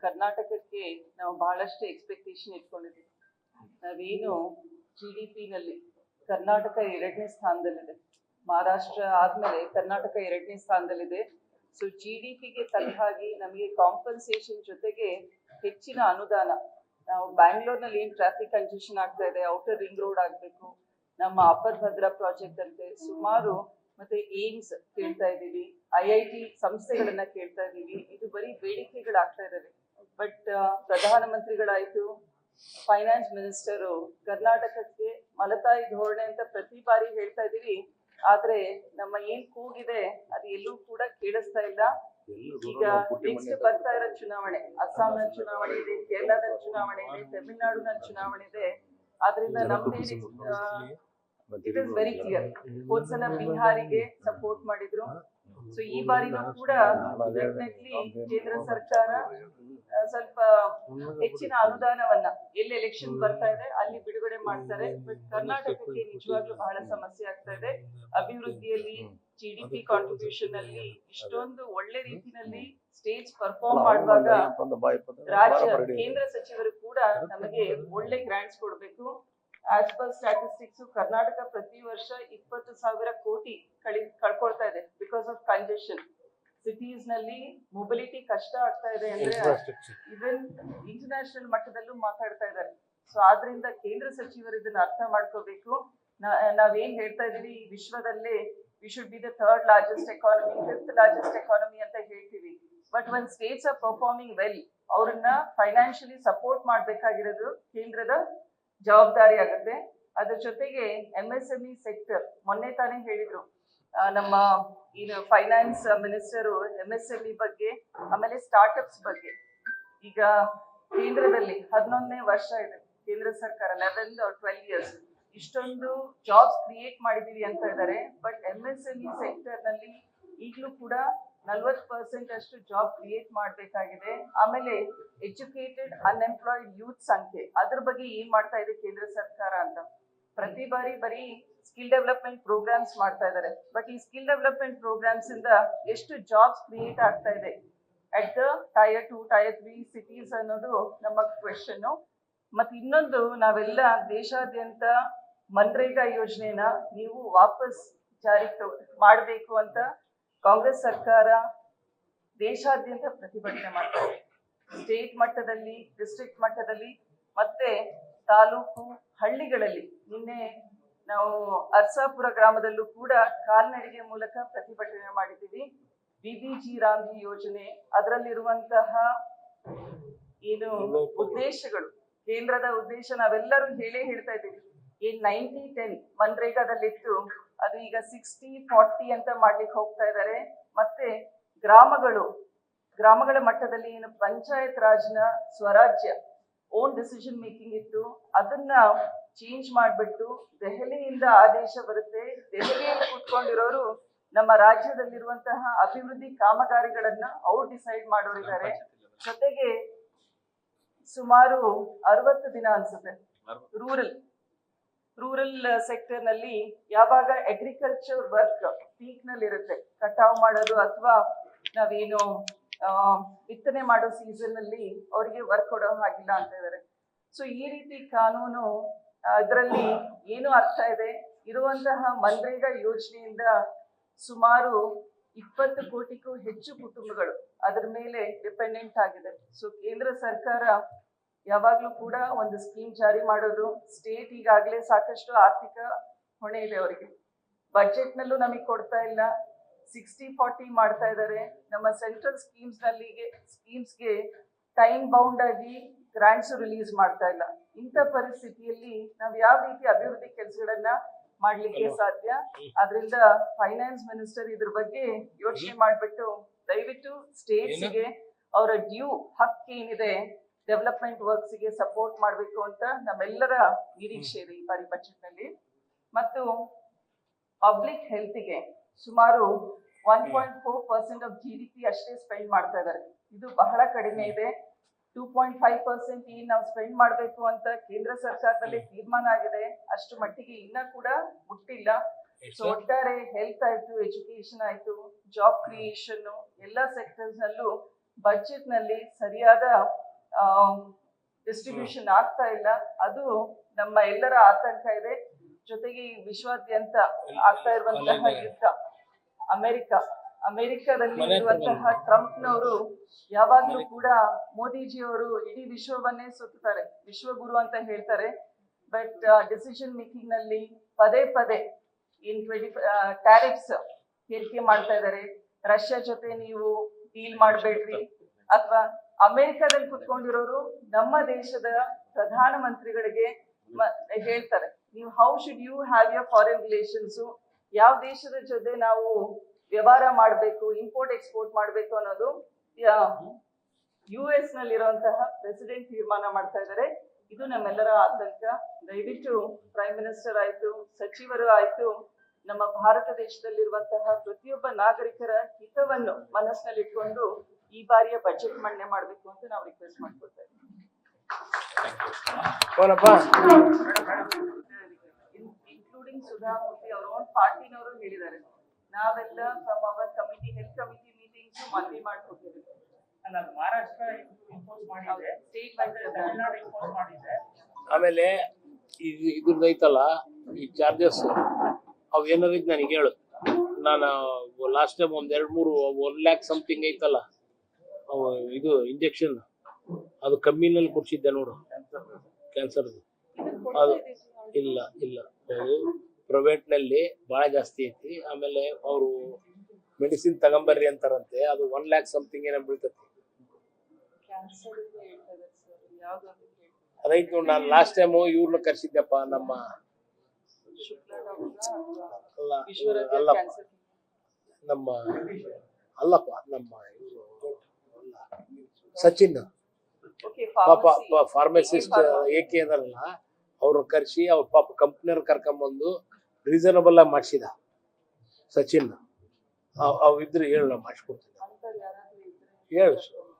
ಕರ್ನಾಟಕಕ್ಕೆ ನಾವು ಬಹಳಷ್ಟು ಎಕ್ಸ್ಪೆಕ್ಟೇಷನ್ ಇಟ್ಕೊಂಡಿದ್ದೀವಿ. ನಾವೇನು GDP ನಲ್ಲಿ ಕರ್ನಾಟಕ 2ನೇ ಸ್ಥಾನದಲ್ಲಿದೆ. ಮಹಾರಾಷ್ಟ್ರ ಆದ್ಮೇಲೆ ಕರ್ನಾಟಕ 2ನೇ ಸ್ಥಾನದಲ್ಲಿದೆ. ಸೊ GDPಗೆ ತಕ್ಕ ಹಾಗೆ ನಮಗೆ ಕಾಂಪನ್ಸೇಷನ್ ಜೊತೆಗೆ ಹೆಚ್ಚಿನ ಅನುದಾನ. ನಾವು ಬ್ಯಾಂಗ್ಳೂರ್ನಲ್ಲಿ ಏನು ಟ್ರಾಫಿಕ್ ಕಂಜೆಷನ್ ಆಗ್ತಾ ಇದೆ, ಔಟರ್ ರಿಂಗ್ ರೋಡ್ ಆಗಬೇಕು, ನಮ್ಮ ಅಪರ್ ಭದ್ರಾ ಪ್ರಾಜೆಕ್ಟ್ ಅಂತೆ ಸುಮಾರು, ಮತ್ತೆ ಏಮ್ಸ್ ಕೇಳ್ತಾ ಇದ್ದೀವಿ, IIT ಸಂಸ್ಥೆಗಳನ್ನ ಕೇಳ್ತಾ ಇದ್ದೀವಿ. ಇದು ಬರೀ ಬೇಡಿಕೆಗಳಾಗ್ತಾ ಇದಾವೆ. ಬಟ್ ಪ್ರಧಾನಮಂತ್ರಿಗಳಾಯ್ತು, ಫೈನಾನ್ಸ್ ಮಿನಿಸ್ಟರು ಕರ್ನಾಟಕಕ್ಕೆ ಮಲತಾಯಿ ಧೋರಣೆ ಅಂತ ಪ್ರತಿ ಬಾರಿ ಹೇಳ್ತಾ ಇದೀವಿ. ಆದ್ರೆ ನಮ್ಮ ಏನ್ ಕೂಗಿದೆ ಅದು ಎಲ್ಲೂ ಕೂಡ ಕೇಳಿಸ್ತಾ ಇಲ್ಲ. ಈಗ ನೆಕ್ಸ್ಟ್ ಬರ್ತಾ ಇರೋ ಚುನಾವಣೆ, ಅಸ್ಸಾಂನಲ್ಲಿ ಚುನಾವಣೆ ಇದೆ, ಕೇರಳದಲ್ಲಿ ಚುನಾವಣೆ ಇದೆ, ತಮಿಳುನಾಡಿನಲ್ಲಿ ಚುನಾವಣೆ ಇದೆ. ಆದ್ರಿಂದ ನಮ್ದೇನು ಇಟ್ ಇಸ್ ವೆರಿ ಕ್ಲಿಯರ್. ಹೋದ್ಸಲ ಬಿಹಾರಿಗೆ ಸಪೋರ್ಟ್ ಮಾಡಿದ್ರು. ಸೊ ಈ ಬಾರಿನೂ ಕೂಡ ಡೆಫಿನೆಟ್ಲಿ ಕೇಂದ್ರ ಸರ್ಕಾರ ಸ್ವಲ್ಪ ಹೆಚ್ಚಿನ ಅನುದಾನವನ್ನ ಎಲ್ಲಿ ಎಲೆಕ್ಷನ್ ಬರ್ತಾ ಇದೆ ಅಲ್ಲಿ ಬಿಡುಗಡೆ ಮಾಡ್ತಾರೆ. ಬಟ್ ಕರ್ನಾಟಕಕ್ಕೆ ನಿಜವಾಗ್ಲೂ ಬಹಳ ಸಮಸ್ಯೆ ಆಗ್ತಾ ಇದೆ. ಅಭಿವೃದ್ಧಿಯಲ್ಲಿ GDP ಕಾಂಟ್ರಿಬ್ಯೂಷನ್ ಅಲ್ಲಿ ಇಷ್ಟೊಂದು ಒಳ್ಳೆ ರೀತಿಯಲ್ಲಿ ಸ್ಟೇಜ್ ಪರ್ಫಾರ್ಮ್ ಮಾಡುವಾಗ ರಾಜ್ಯ ಕೇಂದ್ರ ಸಚಿವರು ಕೂಡ ನಮಗೆ ಒಳ್ಳೆ ಗ್ರಾಂಟ್ಸ್ ಕೊಡ್ಬೇಕು. ಆಸ್ ಪರ್ ಸ್ಟ್ಯಾಟಿಸ್ಟಿಕ್ಸ್ ಕರ್ನಾಟಕ ಪ್ರತಿ ವರ್ಷ 20,000 ಕೋಟಿ ಕಳ್ಕೊಳ್ತಾ ಇದೆ ಬಿಕಾಸ್ ಆಫ್ ಕಂಜೆಷನ್. ಸಿಟೀಸ್ ನಲ್ಲಿ ಮೊಬಿಲಿಟಿ ಕಷ್ಟ ಆಗ್ತಾ ಇದೆ ಅಂದ್ರೆ ಇವನ್ ಇಂಟರ್ನ್ಯಾಷನಲ್ ಮಟ್ಟದಲ್ಲೂ ಮಾತಾಡ್ತಾ ಇದ್ದಾರೆ. ಸೊ ಆದ್ರಿಂದ ಕೇಂದ್ರ ಸಚಿವರು ಇದನ್ನ ಅರ್ಥ ಮಾಡ್ಕೋಬೇಕು. ನಾವೇನ್ ಹೇಳ್ತಾ ಇದೀವಿ, ವಿಶ್ವದಲ್ಲೇ we should be the 3rd largest economy, 5th largest economy ಅಂತ ಹೇಳ್ತೀವಿ. But when states are performing well, ಅವ್ರನ್ನ ಫೈನಾನ್ಷಿಯಲಿ ಸಪೋರ್ಟ್ ಮಾಡ್ಬೇಕಾಗಿರೋದು ಕೇಂದ್ರದ ಜವಾಬ್ದಾರಿ ಆಗುತ್ತೆ. ಅದ್ರ ಜೊತೆಗೆ MSME ಸೆಕ್ಟರ್, ಮೊನ್ನೆ ತಾನೇ ಹೇಳಿದ್ರು ನಮ್ಮ ಏನು ಫೈನಾನ್ಸ್ ಮಿನಿಸ್ಟರು MSME ಬಗ್ಗೆ, ಆಮೇಲೆ ಸ್ಟಾರ್ಟ್ಅಪ್ಸ್ ಬಗ್ಗೆ. ಈಗ ಕೇಂದ್ರದಲ್ಲಿ 11ನೇ ವರ್ಷ ಇದೆ ಕೇಂದ್ರ ಸರ್ಕಾರ, 11 or 12 years ಇಷ್ಟೊಂದು ಜಾಬ್ಸ್ ಕ್ರಿಯೇಟ್ ಮಾಡಿದೀವಿ ಅಂತ ಇದ್ದಾರೆ. ಬಟ್ MSME ಸೆಕ್ಟರ್ ನಲ್ಲಿ ಈಗಲೂ ಕೂಡ 40% ಅಷ್ಟು ಜಾಬ್ ಕ್ರಿಯೇಟ್ ಮಾಡಬೇಕಾಗಿದೆ. ಆಮೇಲೆ ಎಜುಕೇಟೆಡ್ ಅನ್ಎಂಪ್ಲಾಯ್ಡ್ ಯೂತ್ ಸಂಖ್ಯೆ, ಅದ್ರ ಬಗ್ಗೆ ಏನ್ ಮಾಡ್ತಾ ಇದೆ ಕೇಂದ್ರ ಸರ್ಕಾರ ಅಂತ ಪ್ರತಿ ಬಾರಿ ಬರೀ ಸ್ಕಿಲ್ ಡೆವಲಪ್ಮೆಂಟ್ ಪ್ರೋಗ್ರಾಮ್ಸ್ ಮಾಡ್ತಾ ಇದ್ದಾರೆ. ಬಟ್ ಈ ಸ್ಕಿಲ್ ಡೆವಲಪ್ಮೆಂಟ್ ಪ್ರೋಗ್ರಾಮ್ಸ್ ಇಂದ ಎಷ್ಟು ಜಾಬ್ಸ್ ಕ್ರಿಯೇಟ್ ಆಗ್ತಾ ಇದೆ at the Tier 2, Tier 3 cities ಅನ್ನೋದು ನಮ್ಮ ಕ್ವೆಶನ್. ಮತ್ತೆ ಇನ್ನೊಂದು, ನಾವೆಲ್ಲ ದೇಶಾದ್ಯಂತ ಮನ್ರೇಗಾ ಯೋಜನೆನ ನೀವು ವಾಪಸ್ ಜಾರಿಗೆ ಮಾಡಬೇಕು ಅಂತ ಕಾಂಗ್ರೆಸ್ ಸರ್ಕಾರ ದೇಶಾದ್ಯಂತ ಪ್ರತಿಭಟನೆ ಮಾಡ್ತಾರೆ. ಸ್ಟೇಟ್ ಮಟ್ಟದಲ್ಲಿ, ಡಿಸ್ಟ್ರಿಕ್ಟ್ ಮಟ್ಟದಲ್ಲಿ, ಮತ್ತೆ ತಾಲೂಕು ಹಳ್ಳಿಗಳಲ್ಲಿ. ನಿನ್ನೆ ನಾವು ಅರ್ಸಾಪುರ ಗ್ರಾಮದಲ್ಲೂ ಕೂಡ ಕಾಲ್ನಡಿಗೆ ಮೂಲಕ ಪ್ರತಿಭಟನೆ ಮಾಡಿದ್ದೀವಿ. BBG ರಾಮ್ಜಿ ಯೋಜನೆ, ಅದರಲ್ಲಿರುವಂತಹ ಏನು ಉದ್ದೇಶಗಳು, ಕೇಂದ್ರದ ಉದ್ದೇಶ ನಾವೆಲ್ಲರೂ ಹೇಳ್ತಾ ಇದ್ದೀವಿ. ಏನ್ 90-10 ಮನ್ರೇಗಾದಲ್ಲಿತ್ತು, ಅದು ಈಗ 60-40 ಅಂತ ಮಾಡ್ಲಿಕ್ಕೆ ಹೋಗ್ತಾ ಇದ್ದಾರೆ. ಮತ್ತೆ ಗ್ರಾಮಗಳ ಮಟ್ಟದಲ್ಲಿ ಏನು ಪಂಚಾಯತ್ ರಾಜ್ನ ಸ್ವರಾಜ್ಯ ಓನ್ ಡಿಸಿಷನ್ ಮೇಕಿಂಗ್ ಇತ್ತು, ಅದನ್ನ ಚೇಂಜ್ ಮಾಡ್ಬಿಟ್ಟು ದೆಹಲಿಯಿಂದ ಆದೇಶ ಬರುತ್ತೆ. ದೆಹಲಿಯಲ್ಲಿ ಕೂತ್ಕೊಂಡಿರೋರು ನಮ್ಮ ರಾಜ್ಯದಲ್ಲಿರುವಂತಹ ಅಭಿವೃದ್ಧಿ ಕಾಮಗಾರಿಗಳನ್ನ ಅವ್ರು ಡಿಸೈಡ್ ಮಾಡೋರಿದ್ದಾರೆ. ಜೊತೆಗೆ ಸುಮಾರು 60 ದಿನ ಅನ್ಸುತ್ತೆ ರೂರಲ್ ಸೆಕ್ಟರ್ ನಲ್ಲಿ ಯಾವಾಗ ಅಗ್ರಿಕಲ್ಚರ್ ವರ್ಕ್ ಪೀಕ್ ನಲ್ಲಿ ಇರುತ್ತೆ, ಕಟಾವ್ ಮಾಡೋದು ಅಥವಾ ನಾವೇನು ಬಿತ್ತನೆ ಮಾಡೋ ಸೀಸನ್ ಅಲ್ಲಿ ಅವರಿಗೆ ವರ್ಕ್ ಕೊಡೋ ಹಾಗಿಲ್ಲ ಅಂತ ಇದ್ದಾರೆ. ಸೊ ಈ ರೀತಿ ಕಾನೂನು ಅದರಲ್ಲಿ ಏನು ಅರ್ಥ ಇದೆ, ಇರುವಂತಹ ಮನ್ರೇಗಾ ಯೋಜನೆಯಿಂದ ಸುಮಾರು 20 ಕೋಟಿಗೂ ಹೆಚ್ಚು ಕುಟುಂಬಗಳು ಅದರ ಮೇಲೆ ಡಿಪೆಂಡೆಂಟ್ ಆಗಿದೆ. ಸೊ ಕೇಂದ್ರ ಸರ್ಕಾರ ಯಾವಾಗ್ಲೂ ಕೂಡ ಒಂದು ಸ್ಕೀಮ್ ಜಾರಿ ಮಾಡೋದು. ಸ್ಟೇಟ್ ಈಗಾಗಲೇ ಸಾಕಷ್ಟು ಆರ್ಥಿಕ ಹೊಣೆ ಇದೆ ಅವರಿಗೆ. ಬಜೆಟ್ ನಲ್ಲೂ ನಮಗೆ ಕೊಡ್ತಾ ಇಲ್ಲ, 60-40 ಮಾಡ್ತಾ ಇದ್ದಾರೆ. ನಮ್ಮ ಸೆಂಟ್ರಲ್ ಸ್ಕೀಮ್ಸ್ಗೆ ಟೈಮ್ ಬೌಂಡ್ ಆಗಿ ಗ್ರಾಂಟ್ಸ್ ರಿಲೀಸ್ ಮಾಡ್ತಾ ಇಲ್ಲ. ಇಂಥ ಪರಿಸ್ಥಿತಿಯಲ್ಲಿ ನಾವು ಯಾವ ರೀತಿ ಅಭಿವೃದ್ಧಿ ಕೆಲಸಗಳನ್ನ ಮಾಡ್ಲಿಕ್ಕೆ ಸಾಧ್ಯ? ಅದರಿಂದ ಫೈನಾನ್ಸ್ ಮಿನಿಸ್ಟರ್ ಇದ್ರ ಬಗ್ಗೆ ಯೋಚನೆ ಮಾಡ್ಬಿಟ್ಟು ದಯವಿಟ್ಟು ಸ್ಟೇಟ್ಸ್ಗೆ ಅವರ ಡ್ಯೂ ಹಕ್ಕು ಏನಿದೆ ಡೆವಲಪ್ಮೆಂಟ್ ವರ್ಕ್ಸ್ಗೆ ಸಪೋರ್ಟ್ ಮಾಡಬೇಕು ಅಂತ ನಮ್ಮೆಲ್ಲರ ನಿರೀಕ್ಷೆ ಇದೆ ಈ ಬಾರಿ ಬಜೆಟ್ ನಲ್ಲಿ. ಮತ್ತು ಪಬ್ಲಿಕ್ ಹೆಲ್ತ್ಗೆ ಸುಮಾರು 1.4% ಆಫ್ GDP ಅಷ್ಟೇ ಸ್ಪೆಂಡ್ ಮಾಡ್ತಾ ಇದ್ದಾರೆ. ಇದು ಬಹಳ ಕಡಿಮೆ ಇದೆ. 2.5% ನಾವು ಸ್ಪೆಂಡ್ ಮಾಡಬೇಕು ಅಂತ ಕೇಂದ್ರ ಸರ್ಕಾರದಲ್ಲಿ ತೀರ್ಮಾನ ಆಗಿದೆ. ಅಷ್ಟು ಮಟ್ಟಿಗೆ ಇನ್ನ ಕೂಡ ಮುಟ್ಟಿಲ್ಲ. ಸೊ ಒಟ್ಟಾರೆ ಹೆಲ್ತ್ ಆಯ್ತು, ಎಜುಕೇಶನ್ ಆಯ್ತು, ಜಾಬ್ ಕ್ರಿಯೇಷನ್ ಎಲ್ಲ ಸೆಕ್ಟರ್ಸ್ ನಲ್ಲೂ ಬಜೆಟ್ ನಲ್ಲಿ ಸರಿಯಾದ ಡಿಸ್ಟ್ರಿಬ್ಯೂಷನ್ ಆಗ್ತಾ ಇಲ್ಲ. ಅದು ನಮ್ಮ ಎಲ್ಲರ ಆತಂಕ ಇದೆ. ಜೊತೆಗೆ ಈ ವಿಶ್ವಾದ್ಯಂತ ಆಗ್ತಾ ಇರುವಂತಹ ಯುದ್ಧ, ಅಮೆರಿಕದಲ್ಲಿ ಇರುವಂತಹ ಟ್ರಂಪ್ನವರು ಯಾವಾಗ್ಲೂ ಕೂಡ ಮೋದಿಜಿಯವರು ಇಡೀ ವಿಶ್ವವನ್ನೇ ಸುತ್ತಾರೆ, ವಿಶ್ವಗುರು ಅಂತ ಹೇಳ್ತಾರೆ. ಬಟ್ ಡಿಸಿಷನ್ ಮೇಕಿಂಗ್ ನಲ್ಲಿ ಪದೇ ಇನ್ ಟ್ಯಾರಿಫ್ಸ್ ಹೇರಿಕೆ ಮಾಡ್ತಾ ಇದ್ದಾರೆ. ರಷ್ಯಾ ಜೊತೆ ನೀವು ಡೀಲ್ ಮಾಡಬೇಡ್ರಿ, ಅಥವಾ ಅಮೆರಿಕದಲ್ಲಿ ಕುತ್ಕೊಂಡಿರೋರು ನಮ್ಮ ದೇಶದ ಪ್ರಧಾನ ಮಂತ್ರಿಗಳಿಗೆ ಹೇಳ್ತಾರೆ, ನೀವು how should you have your foreign relations, ಯಾವ ದೇಶದ ಜೊತೆ ನಾವು ವ್ಯವಹಾರ ಮಾಡಬೇಕು, ಇಂಪೋರ್ಟ್ ಎಕ್ಸ್ಪೋರ್ಟ್ ಮಾಡಬೇಕು ಅನ್ನೋದು US ನಲ್ಲಿರುವಂತಹ ಪ್ರೆಸಿಡೆಂಟ್ ತೀರ್ಮಾನ ಮಾಡ್ತಾ ಇದ್ದಾರೆ. ಇದು ನಮ್ಮೆಲ್ಲರ ಆತಂಕ. ದಯವಿಟ್ಟು ಪ್ರೈಮ್ ಮಿನಿಸ್ಟರ್ ಆಯ್ತು, ಸಚಿವರು ಆಯ್ತು, ನಮ್ಮ ಭಾರತ ದೇಶದಲ್ಲಿರುವಂತಹ ಪ್ರತಿಯೊಬ್ಬ ನಾಗರಿಕರ ಹಿತವನ್ನು ಮನಸ್ಸಿನಲ್ಲಿ ಇಟ್ಕೊಂಡು ಈ ಬಾರಿಯ ಬಜೆಟ್ ಮಂಡನೆ ಮಾಡಬೇಕು ಅಂತ ನಾವು ರಿಕ್ವೆಸ್ಟ್ ಮಾಡ್ಕೊಳ್ತಾ ಇದ್ದೀವಿ. ಇನ್ಕ್ಲೂಡಿಂಗ್ ಸುಧಾ ಮೂರ್ತಿ ಅವರ ಓನ್ ಪಾರ್ಟಿನವರು ಹೇಳಿದ್ದಾರೆ, ನಾವೆಲ್ಲ from our committee, health committee meetings ಮನವಿ ಮಾಡ್ಕೊಟ್ಟಿದ್ದೀವಿ. ಮಹಾರಾಷ್ಟ್ರ ಇಂಪೋಸ್ ಮಾಡಿದೆ, ಸ್ಟೇಟ್ ವೈಸ್ ತಮಿಳುನಾಡು ಇಂಪೋಸ್ ಮಾಡಿದೆ. ಆಮೇಲೆ ಇದ್ರದ್ದು ಐತಲ್ಲ ಈ ಚಾರ್ಜಸ್, ಅವು ಏನಾರ ನನಗೆ ಹೇಳು. ನಾನು ಲಾಸ್ಟ್ ಟೈಮ್ ಒಂದ್ 2-3 1 lakh ಸಮಥಿಂಗ್ ಐತಲ್ಲ ಇದು ಇಂಜೆಕ್ಷನ್, ಅದು ಕಮ್ಮಿನಲ್ಲಿ ಕೊಡ್ಸಿದ್ದೆ ನೋಡು, ಕ್ಯಾನ್ಸರ್ದು. ಅದು ಇಲ್ಲ ಅದು ಪ್ರೈವೇಟ್ ನಲ್ಲಿ ಬಹಳ ಜಾಸ್ತಿ ಐತಿ. ಆಮೇಲೆ ಅವರು ಮೆಡಿಸಿನ್ ತಗೊಂಬರ್ರಿ ಅಂತಾರಂತೆ, ಅದು 1 lakh ಸಮಥಿಂಗ್ ಏನೋ ಬೀಳ್ತೈತಿ. ಅದೈತ್ ನೋಡಿ, ನಾನು ಲಾಸ್ಟ್ ಟೈಮ್ ಇವ್ರನ್ನ ಕರ್ಸಿದ್ದೆಪ್ಪ, ನಮ್ಮ ಸಚಿನ್ ಪಾಪ ಫಾರ್ಮಸಿಸ್ಟ್ ಏಕೆ ಅದಾರಲ್ಲ, ಅವ್ರನ್ನ ಕರ್ಸಿ ಅವ್ರ ಪಾಪ ಕಂಪ್ನಿಯವ್ರ ಕರ್ಕೊಂಬಂದು ರೀಸನಬಲ್ ಆಗಿ ಮಾಡಿಸಿದ ಸಚಿನ್. ಅವ್ ಇದ್ರೆ ಹೇಳು, ನಾ ಮಾಡಿಸ್ಕೊಡ್ತೀನಿ, ಹೇಳು.